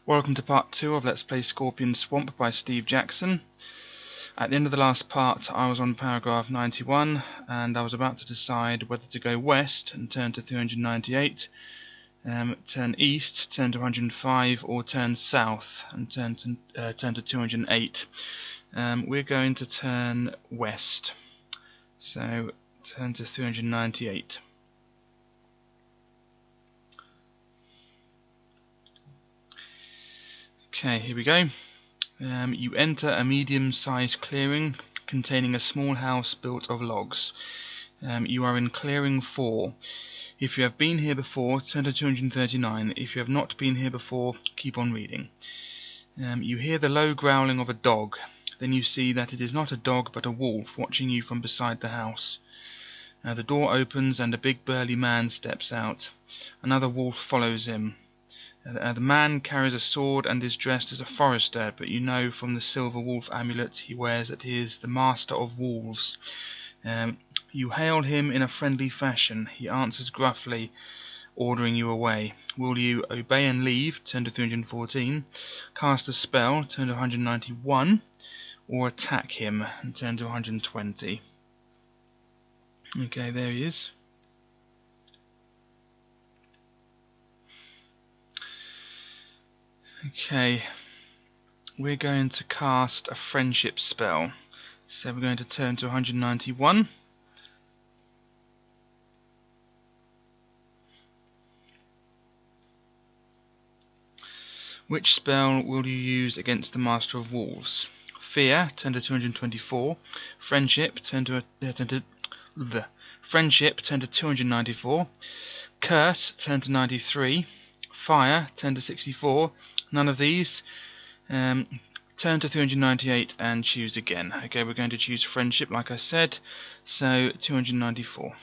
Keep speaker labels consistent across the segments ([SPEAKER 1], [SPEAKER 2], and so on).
[SPEAKER 1] Welcome to part 2 of Let's Play Scorpion Swamp by Steve Jackson. At the end of the last part I was on paragraph 91 and I was about to decide whether to go west and turn to 398, turn east, turn to 105, or turn south and turn to 208. We're going to turn west, so turn to 398. Okay, here we go. You enter a medium-sized clearing containing a small house built of logs. You are in clearing 4. If you have been here before, turn to 239. If you have not been here before, keep on reading. You hear the low growling of a dog. Then you see that it is not a dog but a wolf watching you from beside the house. The door opens and a big burly man steps out. Another wolf follows him. The man carries a sword and is dressed as a forester, but you know from the silver wolf amulet he wears that he is the master of wolves. You hail him in a friendly fashion. He answers gruffly, ordering you away. Will you obey and leave? Turn to 314. Cast a spell? Turn to 191. Or attack him? And turn to 120. Okay, there he is. Okay, we're going to cast a friendship spell. So we're going to turn to 191. Which spell will you use against the Master of Wolves? Fear, turn to 224. Friendship, turn to 294. Curse, turn to 93. Fire, turn to 64. None of these. Turn to 398 and choose again. Okay, we're going to choose friendship like I said, so 294.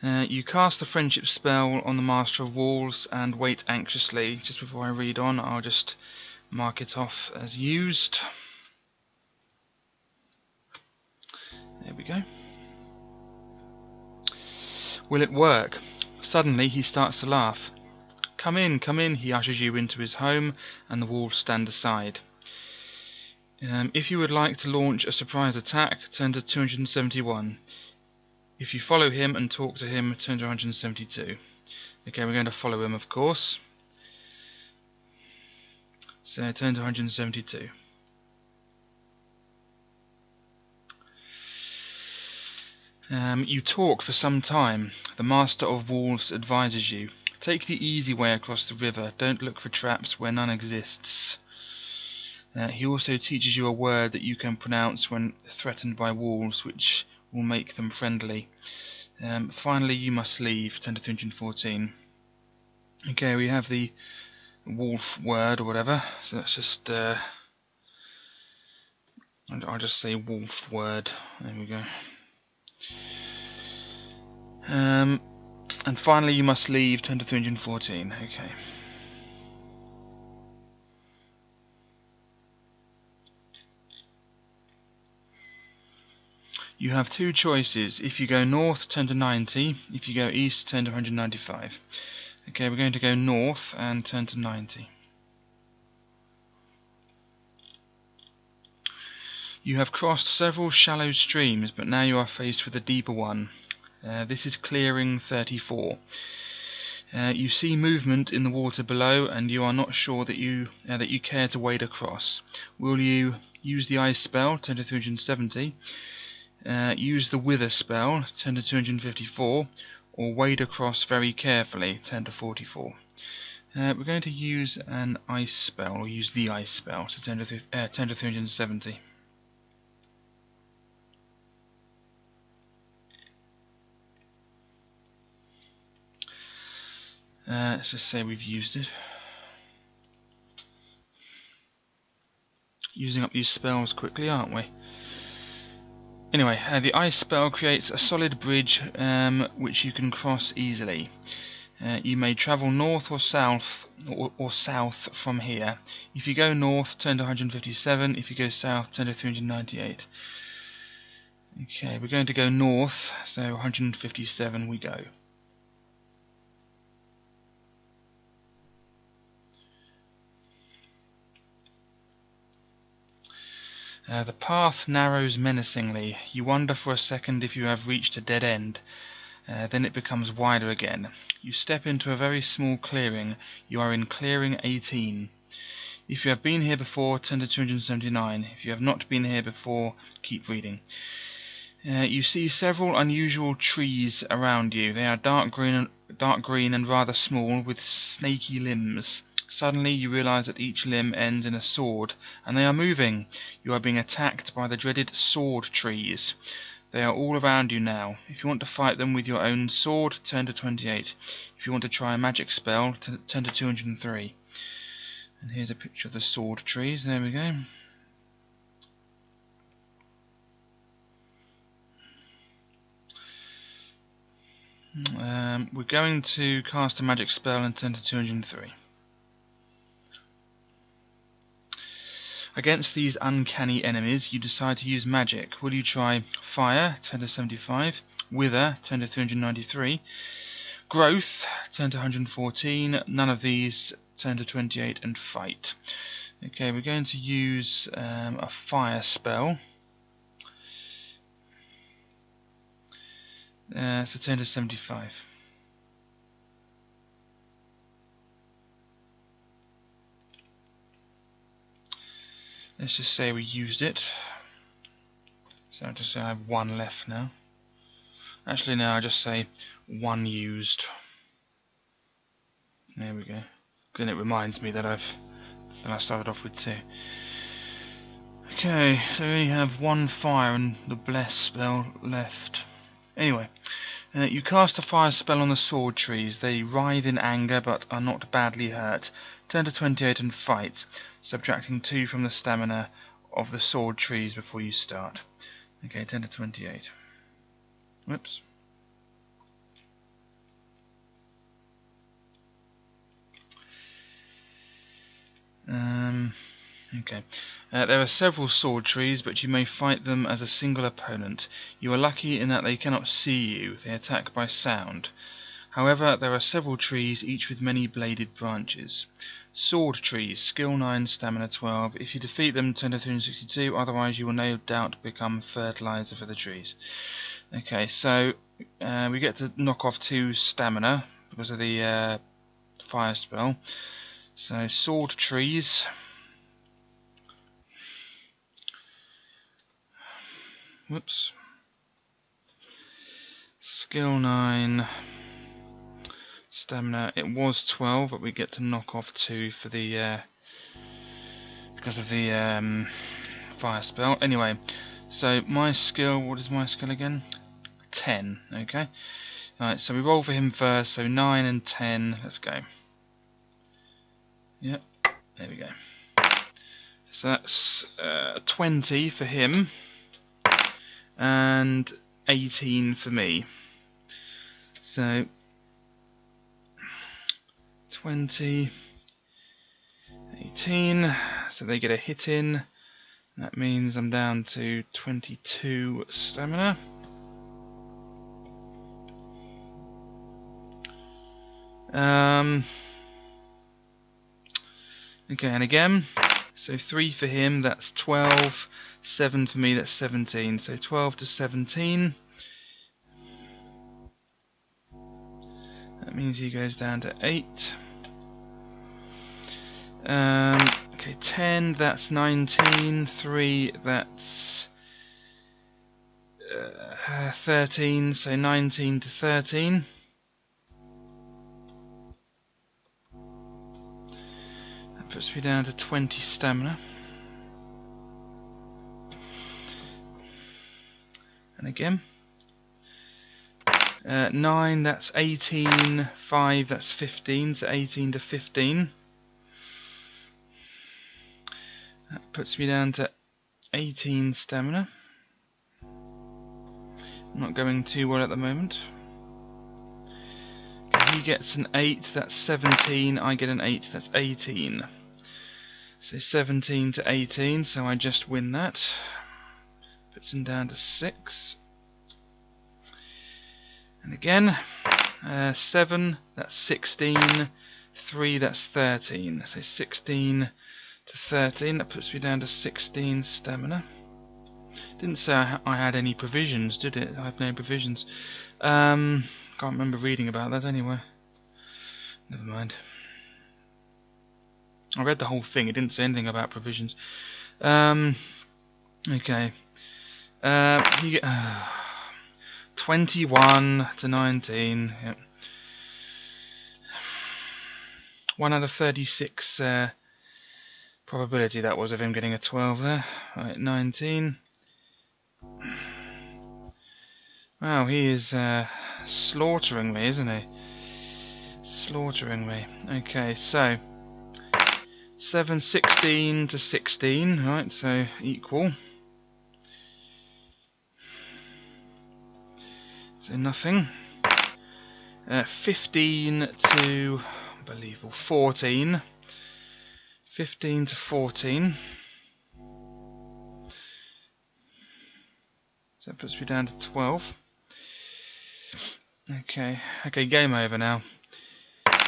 [SPEAKER 1] You cast the friendship spell on the Master of Wolves and wait anxiously. Just before I read on, I'll just mark it off as used. There we go. Will it work? Suddenly he starts to laugh. Come in, he ushers you into his home, and the wolves stand aside. If you would like to launch a surprise attack, turn to 271. If you follow him and talk to him, turn to 172. Okay, we're going to follow him, of course. So turn to 172. You talk for some time. The Master of Wolves advises you. Take the easy way across the river. Don't look for traps where none exists. He also teaches you a word that you can pronounce when threatened by wolves, which will make them friendly. Finally, you must leave. Turn to 314. Okay, we have the wolf word or whatever. So let's just I'll just say wolf word. There we go. And finally, you must leave. Turn to 314. Okay. You have two choices. If you go north, turn to 90. If you go east, turn to 195. Okay, we're going to go north and turn to 90. You have crossed several shallow streams, but now you are faced with a deeper one. This is clearing 34. You see movement in the water below, and you are not sure that you care to wade across. Will you use the ice spell? Turn to 370. Use the wither spell? Turn to 254. Or wade across very carefully? Turn to 44. We're going to use an ice spell, or use the ice spell, so turn to 370. Let's just say we've used it. Using up these spells quickly, aren't we? Anyway, the ice spell creates a solid bridge which you can cross easily. You may travel north or south from here. If you go north, turn to 157. If you go south, turn to 398. Okay, we're going to go north, so 157 we go. The path narrows menacingly. You wonder for a second if you have reached a dead end. Then it becomes wider again. You step into a very small clearing. You are in clearing 18. If you have been here before, turn to 279. If you have not been here before, keep reading. You see several unusual trees around you. They are dark green and rather small, with snaky limbs. Suddenly you realize that each limb ends in a sword, and they are moving. You are being attacked by the dreaded sword trees. They are all around you now. If you want to fight them with your own sword, turn to 28. If you want to try a magic spell, turn to 203. And here's a picture of the sword trees. There we go. We're going to cast a magic spell and turn to 203. Against these uncanny enemies, you decide to use magic. Will you try Fire, turn to 75, Wither, turn to 393, Growth, turn to 114, none of these, turn to 28, and Fight. Okay, we're going to use a Fire spell. So turn to 75. Let's just say we used it. So I'll just say I have one left now. Actually, no, I'll just say one used. There we go. Then it reminds me that I started off with two. Okay, so we only have one fire and the bless spell left. Anyway, you cast a fire spell on the sword trees. They writhe in anger but are not badly hurt. Turn to 28 and fight, subtracting 2 from the stamina of the sword trees before you start. Okay, turn to 28. Whoops. Okay. There are several sword trees, but you may fight them as a single opponent. You are lucky in that they cannot see you. They attack by sound. However, there are several trees, each with many bladed branches. Sword trees, skill 9, stamina 12. If you defeat them, turn to 362, otherwise you will no doubt become fertilizer for the trees. Okay, so we get to knock off 2 stamina because of the fire spell. So, sword trees. Whoops. Skill 9. Stamina. It was 12, but we get to knock off 2 for the because of the fire spell. Anyway, so my skill. What is my skill again? 10. Okay. Alright, so we roll for him first. So 9 and 10. Let's go. Yep. There we go. So that's 20 for him. And 18 for me. So 20, 18, so they get a hit in. That means I'm down to 22 stamina. Okay, and again, so 3 for him, that's 12, 7 for me, that's 17, so 12 to 17. That means he goes down to 8. Okay, 10, that's 19, 3, that's 13, so 19 to 13. That puts me down to 20 stamina. And again. 9, that's 18, 5, that's 15, so 18 to 15. That puts me down to 18 stamina. Not going too well at the moment. Okay, he gets an 8, that's 17, I get an 8, that's 18. So 17 to 18, so I just win that. Puts him down to 6. And again, 7, that's 16, 3, that's 13. So 16 to 13. That puts me down to 16 stamina. Didn't say I had any provisions, did it? I have no provisions. Can't remember reading about that anyway. Never mind. I read the whole thing. It didn't say anything about provisions. Okay. You get 21 to 19. Yep. 1 out of 36 probability that was of him getting a 12 there. Right, 19. Wow, he is slaughtering me, isn't he? Slaughtering me. Okay, so 7, 16 to 16, right, so equal. So nothing. 15 to, unbelievable, 14. 15 to 14. So that puts me down to 12. Okay, game over now.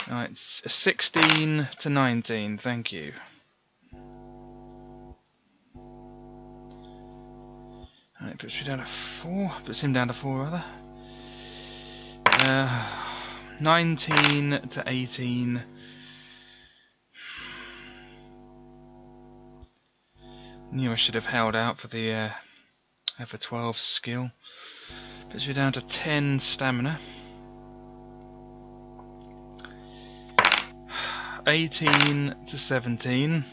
[SPEAKER 1] Alright, 16 to 19, thank you. Alright, puts me down to 4. Puts him down to 4, rather. 19 to 18. Knew I should have held out for the for 12 skill. Puts me down to 10 stamina. 18 to 17.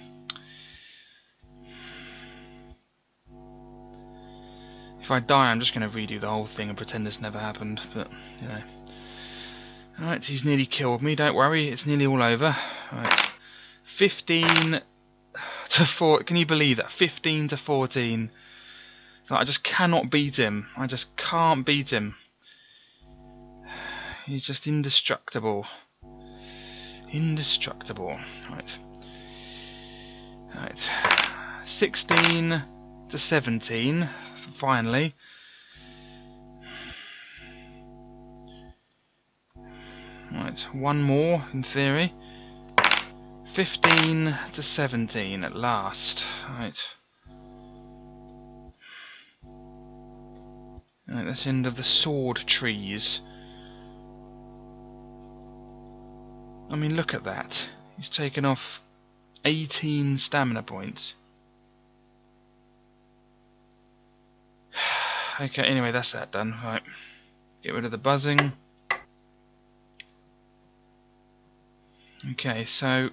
[SPEAKER 1] If I die, I'm just going to redo the whole thing and pretend this never happened, but, you know. Alright, he's nearly killed me, don't worry, it's nearly all over. Alright, 15 to 4, can you believe that? 15 to 14. I just cannot beat him. I just can't beat him. He's just indestructible. Indestructible. Right. 16 to 17, finally. Right, one more, in theory. 15 to 17, at last. Right. Right, that's the end of the sword trees. I mean, look at that. He's taken off 18 stamina points. Okay, anyway, that's that done. Right. Get rid of the buzzing. Okay, so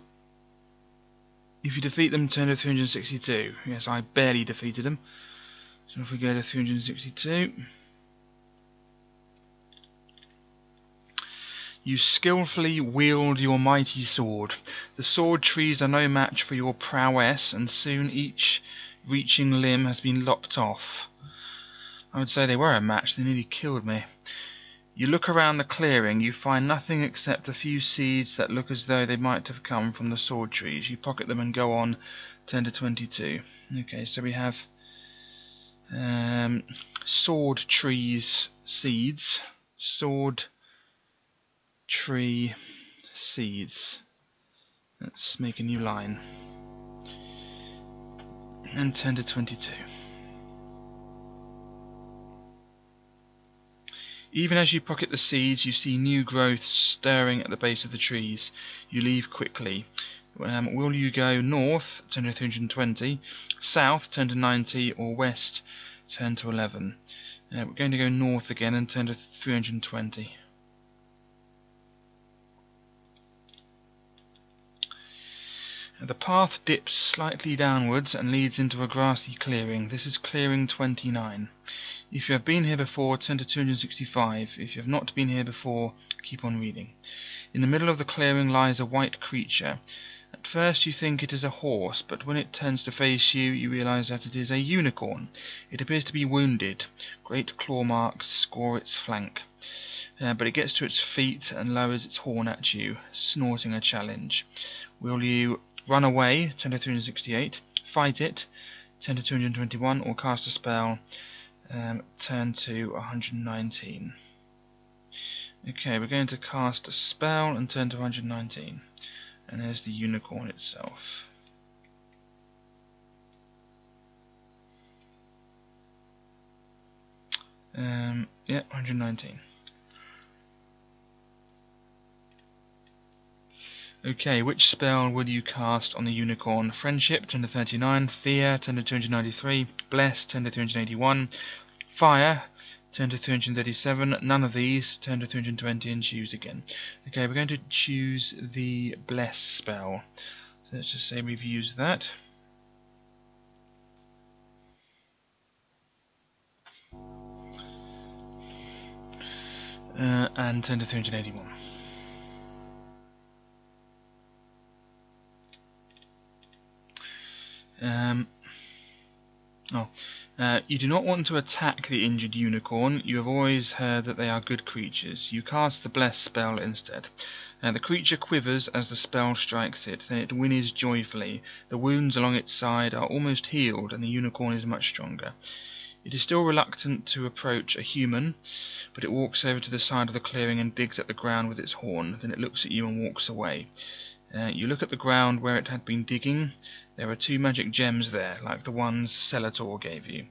[SPEAKER 1] if you defeat them, turn to 362. Yes, I barely defeated them. So if we go to 362, you skillfully wield your mighty sword. The sword trees are no match for your prowess, and soon each reaching limb has been lopped off. I would say they were a match, they nearly killed me. You look around the clearing, you find nothing except a few seeds that look as though they might have come from the sword trees. You pocket them and go on, turn to 22. Okay, so we have sword trees seeds. Sword tree seeds. Let's make a new line. And turn to 22. Even as you pocket the seeds, you see new growths stirring at the base of the trees. You leave quickly. Will you go north, turn to 320, south, turn to 90, or west, turn to 11? We're going to go north again and turn to 320. The path dips slightly downwards and leads into a grassy clearing. This is clearing 29. If you have been here before, turn to 265. If you have not been here before, keep on reading. In the middle of the clearing lies a white creature. At first you think it is a horse, but when it turns to face you, you realize that it is a unicorn. It appears to be wounded. Great claw marks score its flank. But it gets to its feet and lowers its horn at you, snorting a challenge. Will you run away, turn to 368, fight it, turn to 221, or cast a spell, turn to 119. Okay, we're going to cast a spell and turn to 119. And there's the unicorn itself. Yeah, 119. Okay, which spell will you cast on the unicorn? Friendship, 10 to 39. Fear, 10 to 293. Bless, 10 to 381. Fire, 10 to 337. None of these, 10 to 320, and choose again. Okay, we're going to choose the Bless spell. So let's just say we've used that. And 10 to 381. You do not want to attack the injured unicorn. You have always heard that they are good creatures. You cast the Bless spell instead. The creature quivers as the spell strikes it, then it whinnies joyfully. The wounds along its side are almost healed, and the unicorn is much stronger. It is still reluctant to approach a human, but it walks over to the side of the clearing and digs at the ground with its horn. Then it looks at you and walks away. You look at the ground where it had been digging. There are 2 magic gems there, like the ones Celator gave you.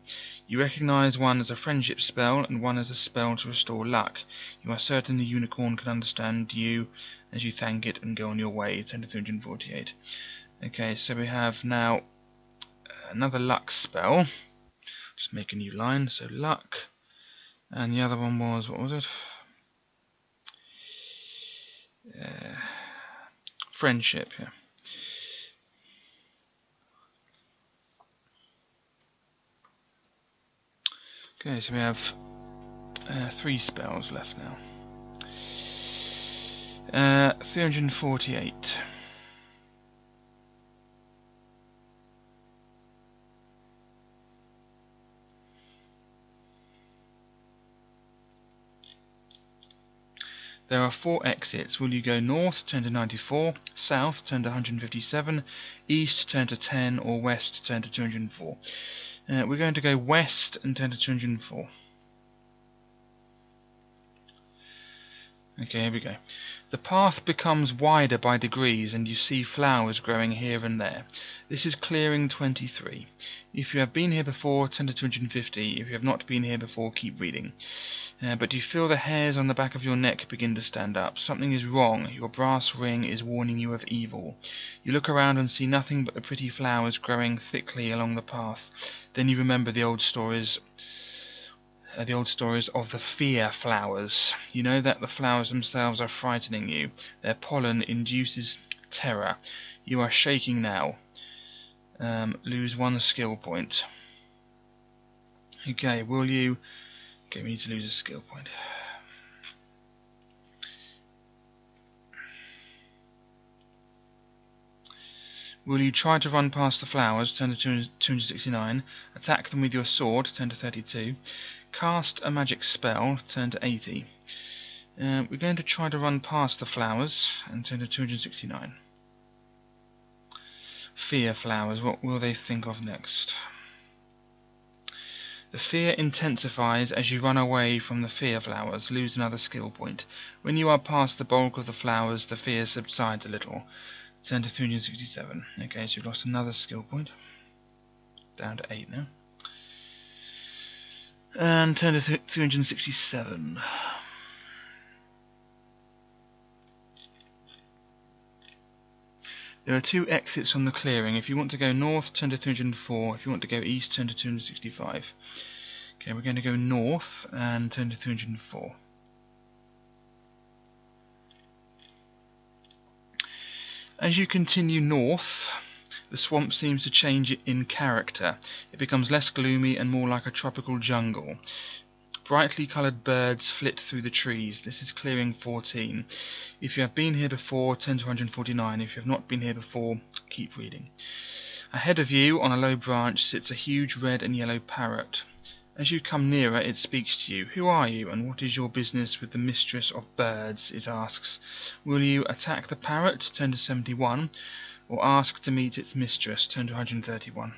[SPEAKER 1] You recognize one as a friendship spell and one as a spell to restore luck. You are certain the unicorn can understand you as you thank it and go on your way. 10 to 348. Okay, so we have now another luck spell. Just make a new line, so luck. And the other one was, what was it? Friendship, yeah. Okay, so we have 3 spells left now. 348. There are 4 exits. Will you go north, turn to 94, south, turn to 157, east, turn to 10, or west, turn to 204? We're going to go west and turn to 204. Okay, here we go. The path becomes wider by degrees and you see flowers growing here and there. This is clearing 23. If you have been here before, turn to 250. If you have not been here before, keep reading. But you feel the hairs on the back of your neck begin to stand up. Something is wrong. Your brass ring is warning you of evil. You look around and see nothing but the pretty flowers growing thickly along the path. Then you remember the old stories of the fear flowers. You know that the flowers themselves are frightening you. Their pollen induces terror. You are shaking now. Lose 1 skill point. Okay, will you... Okay, we need to lose a skill point. Will you try to run past the flowers, turn to 269, attack them with your sword, turn to 32, cast a magic spell, turn to 80. We're going to try to run past the flowers, and turn to 269. Fear flowers, what will they think of next? The fear intensifies as you run away from the fear flowers, lose another skill point. When you are past the bulk of the flowers, the fear subsides a little. Turn to 367. Okay, so you've lost another skill point. Down to 8 now. And turn to 367. There are 2 exits on the clearing. If you want to go north, turn to 304. If you want to go east, turn to 265. Okay, we're going to go north and turn to 304. As you continue north, the swamp seems to change in character. It becomes less gloomy and more like a tropical jungle. Brightly coloured birds flit through the trees. This is clearing 14. If you have been here before, turn to 149. If you have not been here before, keep reading. Ahead of you, on a low branch, sits a huge red and yellow parrot. As you come nearer, it speaks to you. Who are you, and what is your business with the mistress of birds? It asks. Will you attack the parrot, turn to 71, or ask to meet its mistress, turn to 131?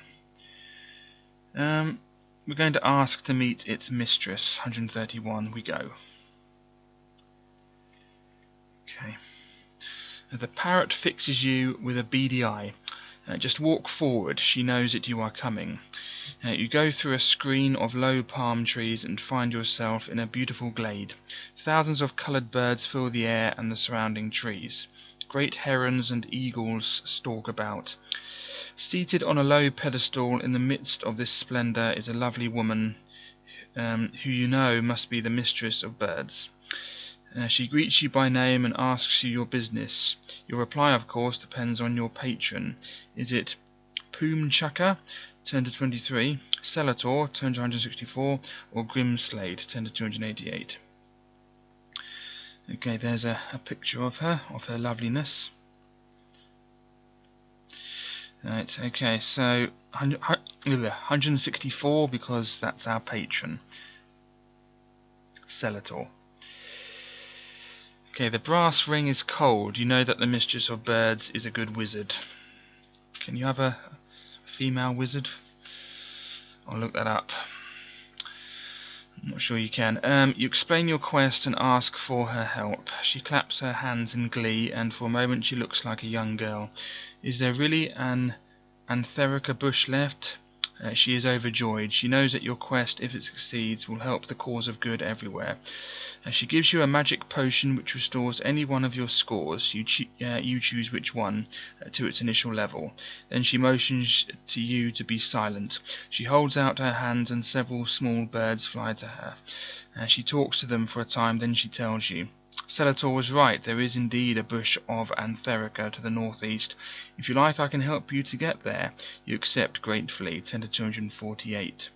[SPEAKER 1] We're going to ask to meet its mistress, 131, we go. Okay. The parrot fixes you with a beady eye. Just walk forward, she knows that you are coming. You go through a screen of low palm trees and find yourself in a beautiful glade. Thousands of coloured birds fill the air and the surrounding trees. Great herons and eagles stalk about. Seated on a low pedestal in the midst of this splendour is a lovely woman who you know must be the mistress of birds. She greets you by name and asks you your business. Your reply, of course, depends on your patron. Is it Poomchucker, turn to 23, Celator, turn to 164, or Grimslade, turn to 288? Okay, there's a picture of her loveliness. Right, okay, so 164 because that's our patron, Celator. Okay, the brass ring is cold. You know that the mistress of birds is a good wizard. Can you have a female wizard? I'll look that up. I'm not sure you can. You explain your quest and ask for her help. She claps her hands in glee, and for a moment she looks like a young girl. Is there really an Antherica bush left? She is overjoyed. She knows that your quest, if it succeeds, will help the cause of good everywhere. She gives you a magic potion which restores any one of your scores. You choose which one to its initial level. Then she motions to you to be silent. She holds out her hands and several small birds fly to her. She talks to them for a time, then she tells you. Celator was right, there is indeed a bush of Antherica to the northeast. If you like, I can help you to get there. You accept gratefully, 10 to 248.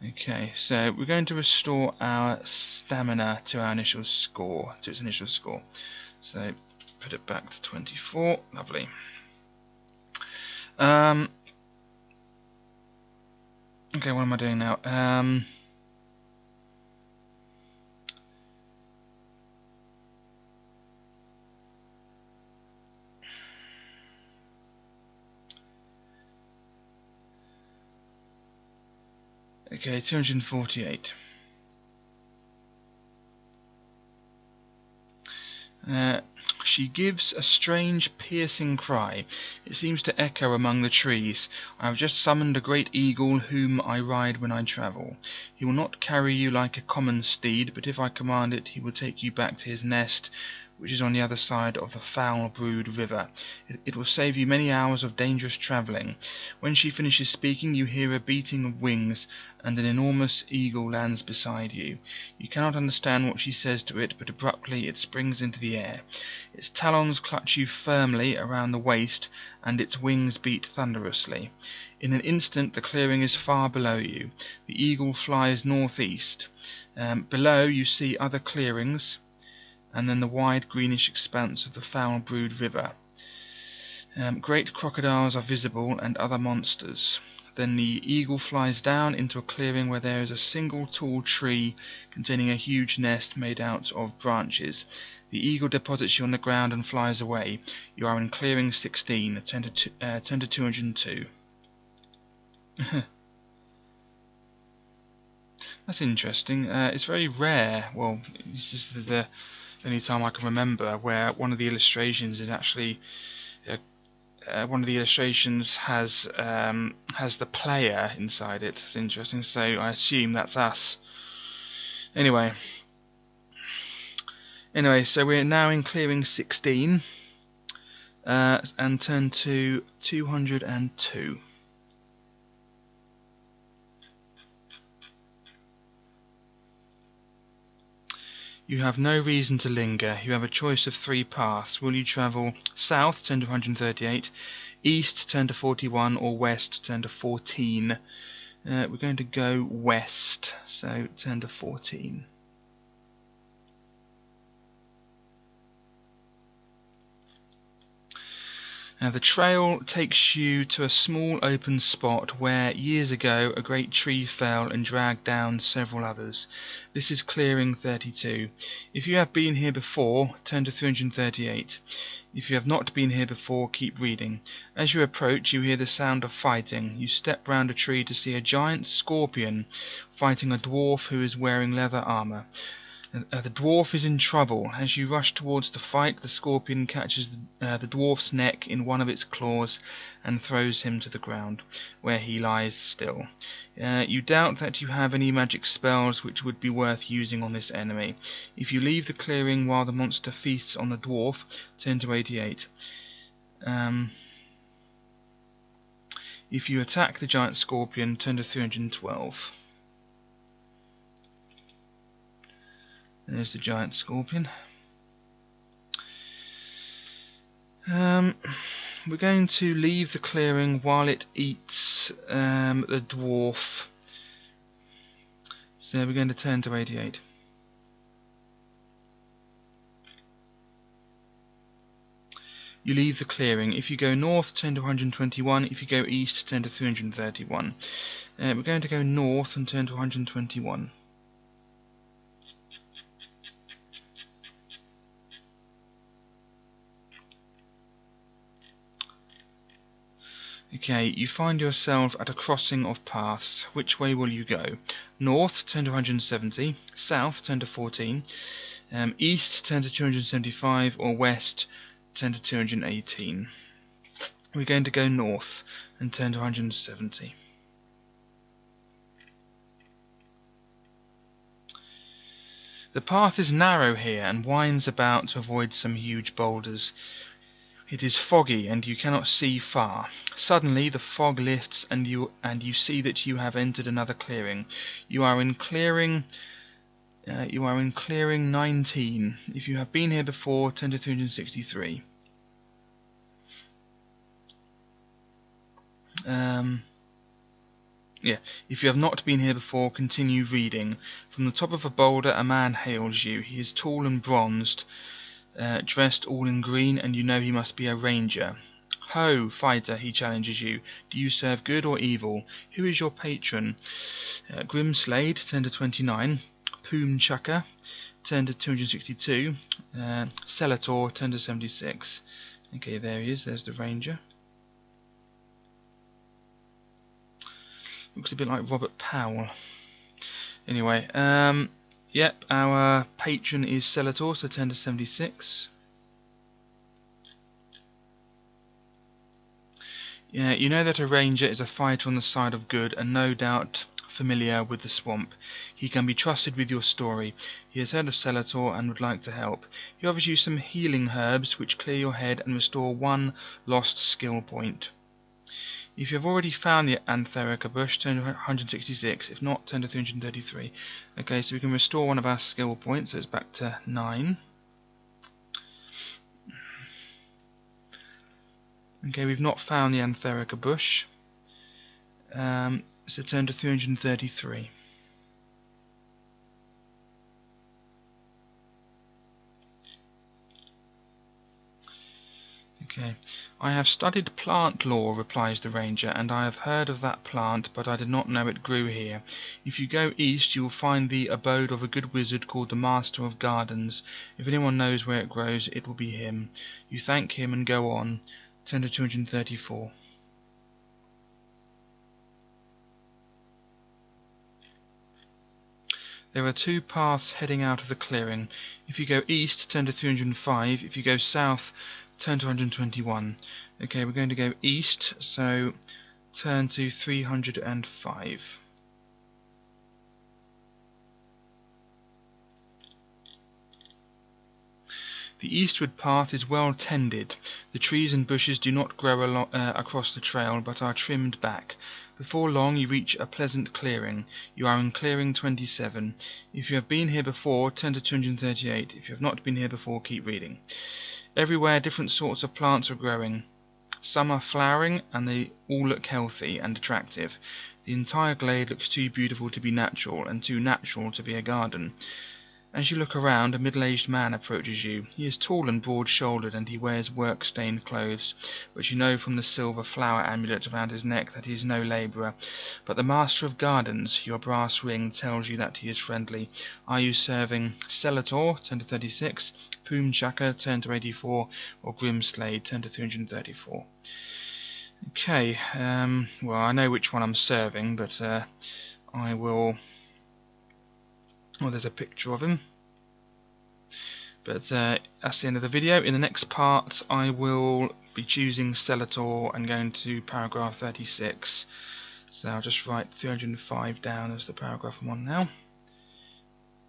[SPEAKER 1] Okay, so we're going to restore our stamina to our initial score, to its initial score. So put it back to 24. Lovely. Okay, what am I doing now? Okay, 248. She gives a strange, piercing cry. It seems to echo among the trees. I have just summoned a great eagle whom I ride when I travel. He will not carry you like a common steed, but if I command it, he will take you back to his nest, which is on the other side of the foul-brewed river. It will save you many hours of dangerous travelling. When she finishes speaking, you hear a beating of wings, and an enormous eagle lands beside you. You cannot understand what she says to it, but abruptly it springs into the air. Its talons clutch you firmly around the waist, and its wings beat thunderously. In an instant the clearing is far below you. The eagle flies northeast. Below you see other clearings, and then the wide greenish expanse of the foul-brewed river. Great crocodiles are visible, and other monsters. Then the eagle flies down into a clearing where there is a single tall tree containing a huge nest made out of branches. The eagle deposits you on the ground and flies away. You are in clearing 16, 10 to 202. That's interesting. It's very rare. Well, this is the only time I can remember where one of the illustrations is actually one of the illustrations has the player inside it. It's interesting. So I assume that's us. Anyway, so we're now in clearing 16 and turn to 202. You have no reason to linger. You have a choice of 3 paths. Will you travel south, turn to 138, east, turn to 41, or west, turn to 14? We're going to go west, so turn to 14. Now the trail takes you to a small open spot where years ago a great tree fell and dragged down several others. This is clearing 32. If you have been here before, turn to 338. If you have not been here before, keep reading. As you approach, you hear the sound of fighting. You step round a tree to see a giant scorpion fighting a dwarf who is wearing leather armor. The dwarf is in trouble. As you rush towards the fight, the scorpion catches the dwarf's neck in one of its claws and throws him to the ground, where he lies still. You doubt that you have any magic spells which would be worth using on this enemy. If you leave the clearing while the monster feasts on the dwarf, turn to 88. If you attack the giant scorpion, turn to 312. There's the giant scorpion. We're going to leave the clearing while it eats the dwarf. So we're going to turn to 88. You leave the clearing. If you go north, turn to 121. If you go east, turn to 331. We're going to go north and turn to 121. Okay, you find yourself at a crossing of paths. Which way will you go? North, turn to 170. South, turn to 14. East, turn to 275. Or west, turn to 218. We're going to go north and turn to 170. The path is narrow here and winds about to avoid some huge boulders. It is foggy and you cannot see far. Suddenly the fog lifts and you see that you have entered another clearing. You are in clearing 19. If you have been here before, turn to 363. If you have not been here before, continue reading. From the top of a boulder a man hails you. He is tall and bronzed, dressed all in green, and you know he must be a ranger. Ho, fighter, he challenges you. Do you serve good or evil? Who is your patron? Grim Slade, turn to 29. Poom Chucker, turn to 262. Celator, turn to 76. Okay, there he is. There's the ranger. Looks a bit like Robert Powell. Anyway, yep, our patron is Celator, so turn to 76. Yeah, you know that a ranger is a fighter on the side of good, and no doubt familiar with the swamp. He can be trusted with your story. He has heard of Celator and would like to help. He offers you some healing herbs which clear your head and restore 1 lost skill point. If you have already found the Antherica bush, turn to 166. If not, turn to 333. Okay, so we can restore 1 of our skill points, so it's back to 9. Okay, we've not found the Antherica bush, so turn to 333. Okay. I have studied plant lore, replies the ranger, and I have heard of that plant, but I did not know it grew here. If you go east, you will find the abode of a good wizard called the Master of Gardens. If anyone knows where it grows, it will be him. You thank him and go on. Turn to 234. There are 2 paths heading out of the clearing. If you go east, turn to 305. If you go south, turn to 121. Okay, we're going to go east, so turn to 305. The eastward path is well tended. The trees and bushes do not grow across the trail, but are trimmed back. Before long you reach a pleasant clearing. You are in clearing 27. If you have been here before, turn to 238. If you have not been here before, keep reading. Everywhere different sorts of plants are growing. Some are flowering, and they all look healthy and attractive. The entire glade looks too beautiful to be natural, and too natural to be a garden. As you look around, a middle-aged man approaches you. He is tall and broad-shouldered, and he wears work-stained clothes, but you know from the silver flower amulet around his neck that he is no labourer. But the Master of Gardens, your brass ring, tells you that he is friendly. Are you serving Celator, turn to 36, Poom Chucker, turn to 84, or Grim Slade, turn to 334? Okay, well, I know which one I'm serving, but I will... Oh, there's a picture of him. But that's the end of the video. In the next part I will be choosing Stellator and going to paragraph 36. So I'll just write 305 down as the paragraph I'm on now.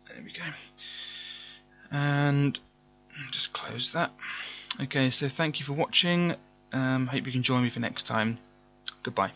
[SPEAKER 1] There we go. And just close that. Okay, so thank you for watching. Hope you can join me for next time. Goodbye.